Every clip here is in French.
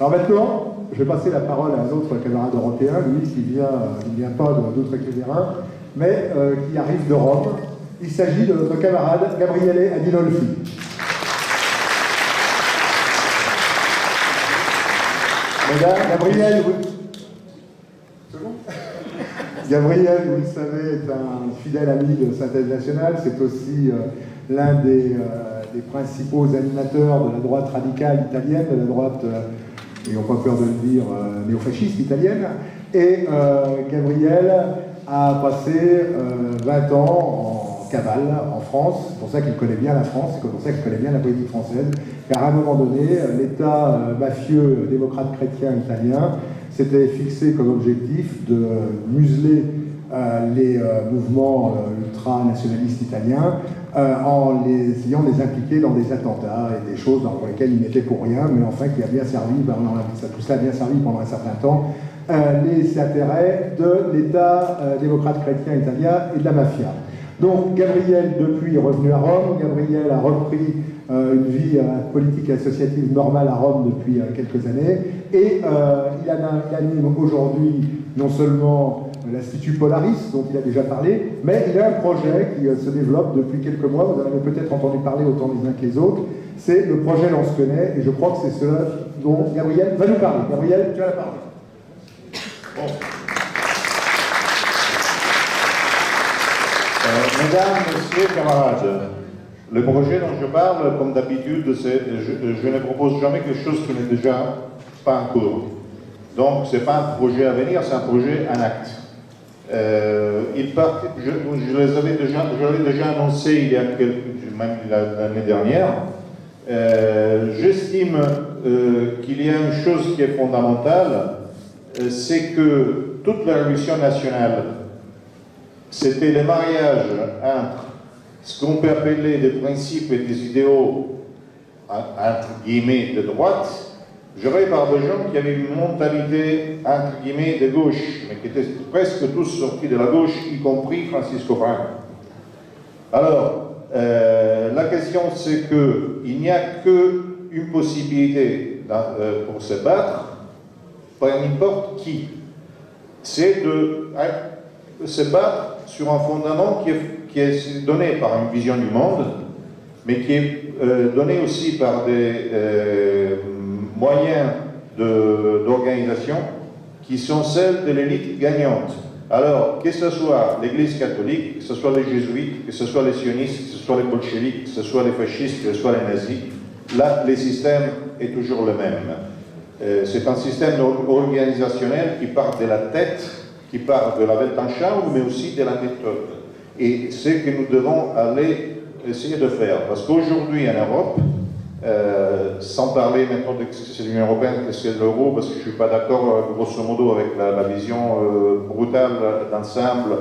Alors maintenant, je vais passer la parole à un autre camarade européen, lui, qui ne vient pas d'Outre-Quévérin, mais qui arrive de Rome. Il s'agit de notre camarade Gabriele Adinolfi. Mesdames, Gabriel, Gabriel, vous le savez, est un fidèle ami de Synthèse Nationale. C'est aussi l'un des principaux animateurs de la droite radicale italienne, de la droite, n'ayons pas peur de le dire, néofasciste italienne. Et Gabriel a passé 20 ans en cavale en France. C'est pour ça qu'il connaît bien la France, c'est pour ça qu'il connaît bien la politique française. Car à un moment donné, l'État mafieux démocrate-chrétien italien s'était fixé comme objectif de museler les mouvements ultranationalistes italiens en essayant de les impliquer dans des attentats et des choses dans lesquelles ils n'étaient pour rien, mais enfin qui a bien servi, tout cela a bien servi pendant un certain temps, les intérêts de l'État démocrate-chrétien italien et de la mafia. Donc Gabriel, depuis, est revenu à Rome. Gabriel a repris une vie politique et associative normale à Rome depuis quelques années. Et il anime aujourd'hui non seulement l'Institut Polaris, dont il a déjà parlé, mais il a un projet qui se développe depuis quelques mois. Vous en avez peut-être entendu parler autant les uns que les autres. C'est le projet Lansquenet, et je crois que c'est cela dont Gabriel va nous parler. Gabriel, tu as la parole. Bon. Mesdames, messieurs, camarades, le projet dont je parle, comme d'habitude, je ne propose jamais quelque chose qui n'est déjà pas en cours. Donc, ce n'est pas un projet à venir, c'est un projet en acte. Je l'avais déjà annoncé il y a même l'année dernière. J'estime qu'il y a une chose qui est fondamentale, c'est que toute la révolution nationale, c'était le mariage entre ce qu'on peut appeler des principes et des idéaux, entre guillemets, de droite, gérés par des gens qui avaient une mentalité, entre guillemets, de gauche, mais qui étaient presque tous sortis de la gauche, y compris Francisco Franco. Alors, la question, c'est qu'il n'y a qu'une possibilité pour se battre, par n'importe qui. C'est de se battre sur un fondament qui est donné par une vision du monde, mais qui est donné aussi par des moyens d'organisation qui sont celles de l'élite gagnante. Alors, que ce soit l'Église catholique, que ce soit les jésuites, que ce soit les sionistes, que ce soit les bolcheviks, que ce soit les fascistes, que ce soit les nazis, là, le système est toujours le même. C'est un système organisationnel qui part de la tête, qui part de la Weltanschauung, mais aussi de la méthode. Et c'est ce que nous devons aller essayer de faire. Parce qu'aujourd'hui, en Europe, sans parler maintenant de ce que c'est l'Union européenne, que c'est l'euro, parce que je ne suis pas d'accord, grosso modo, avec la vision brutale d'ensemble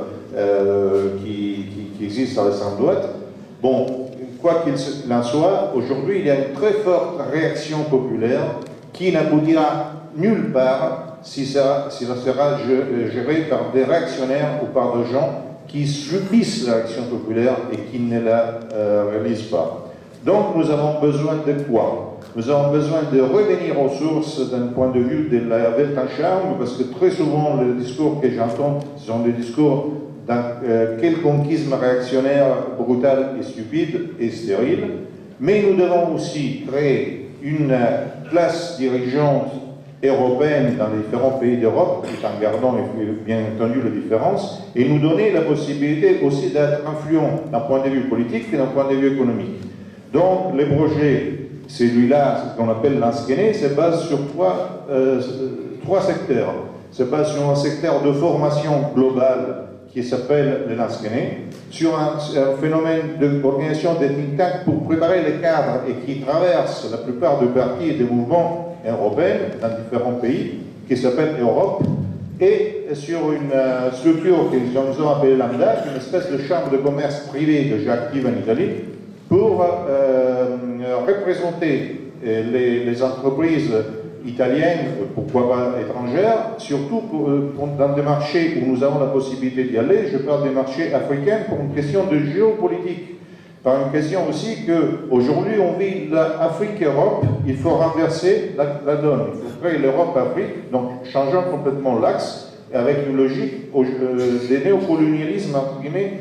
qui existe à l'extrême droite. Bon, quoi qu'il en soit, aujourd'hui, il y a une très forte réaction populaire qui n'aboutira nulle part si cela sera géré par des réactionnaires ou par des gens qui subissent la réaction populaire et qui ne la réalisent pas. Donc nous avons besoin de quoi? Nous avons besoin de revenir aux sources d'un point de vue de la Weltanschauung, parce que très souvent les discours que j'entends sont des discours d'un quelconquisme réactionnaire brutal et stupide et stérile, mais nous devons aussi créer une classe dirigeante européenne dans les différents pays d'Europe, tout en gardant bien entendu les différences, et nous donner la possibilité aussi d'être influents d'un point de vue politique et d'un point de vue économique. Donc le projet, celui-là, ce qu'on appelle Lansquenet, se base sur trois secteurs. Se base sur un secteur de formation globale qui s'appelle le Lansquenet, sur un phénomène d'organisation des think tanks pour préparer les cadres et qui traverse la plupart des partis et des mouvements européens dans différents pays, qui s'appelle Europe, et sur une structure que nous avons appelée Lambda, une espèce de chambre de commerce privée déjà active en Italie, pour représenter les entreprises italiennes, pourquoi pas étrangères, surtout dans des marchés où nous avons la possibilité d'y aller. Je parle des marchés africains pour une question de géopolitique. par une question aussi qu'aujourd'hui on vit l'Afrique-Europe, il faut renverser la donne, il faut créer l'Europe-Afrique, donc changeant complètement l'axe avec une logique des néocolonialismes, entre guillemets,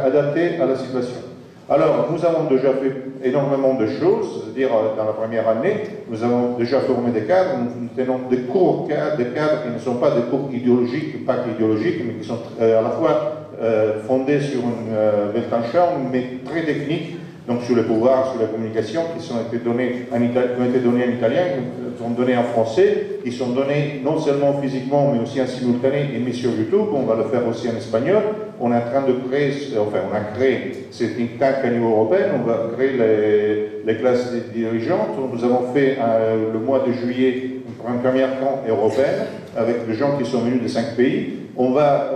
adaptés à la situation. Alors, nous avons déjà fait énormément de choses, c'est-à-dire dans la première année, nous avons déjà formé des cadres, nous tenons des cours cadres, des cadres qui ne sont pas des cours idéologiques, pas qu'idéologiques, mais qui sont à la fois fondés sur une Weltanschauung, mais très techniques, donc sur le pouvoir, sur la communication, qui ont été donnés en italien, qui sont donnés en français, qui sont donnés non seulement physiquement, mais aussi en simultané et mis sur YouTube. On va le faire aussi en espagnol. On est en train de créer, enfin, on a créé ce think tank à niveau européen, on va créer les classes dirigeantes. Nous avons fait le mois de juillet une première camp européenne avec des gens qui sont venus de 5 pays. On va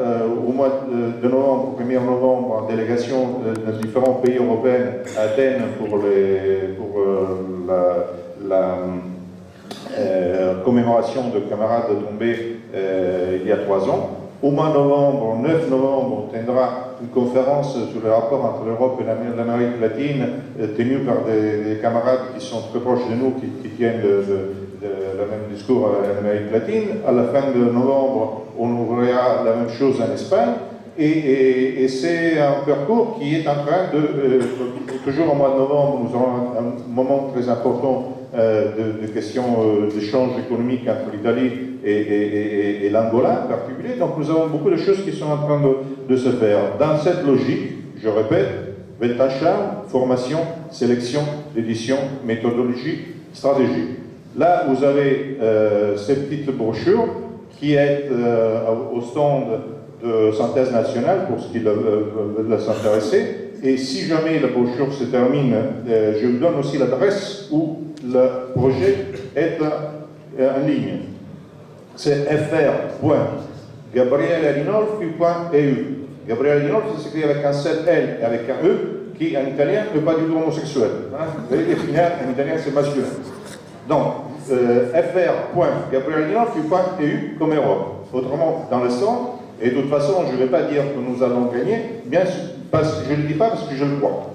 au mois de novembre, 1er novembre, en délégation de différents pays européens à Athènes pour la commémoration de camarades tombés il y a 3 ans. Au mois de novembre, 9 novembre, on tiendra une conférence sur le rapport entre l'Europe et l'Amérique latine, tenue par des camarades qui sont très proches de nous, qui tiennent le même discours à l'Amérique latine. À la fin de novembre, on ouvrira la même chose en Espagne. Et c'est un parcours qui est en train de... toujours au mois de novembre, nous aurons un moment très important de questions d'échange économique entre l'Italie et l'Angola en particulier. Donc nous avons beaucoup de choses qui sont en train de se faire. Dans cette logique, je répète, Weltanschauung, formation, sélection, édition, méthodologie, stratégie. Là, vous avez cette petite brochure qui est au stand de synthèse nationale pour ceux qui veulent s'intéresser. Et si jamais la brochure se termine, je vous donne aussi l'adresse où le projet est en ligne. C'est fr.gabrielearinolfi.eu. Gabriele Arinolfi s'écrit avec un seul L et avec un E, qui en italien n'est pas du tout homosexuel. Vous voyez, en italien c'est masculin. Donc, fr.gabrielearinolfi.eu comme Europe. Autrement, dans le sens, et de toute façon, je ne vais pas dire que nous allons gagner, bien sûr, je ne le dis pas parce que je le crois.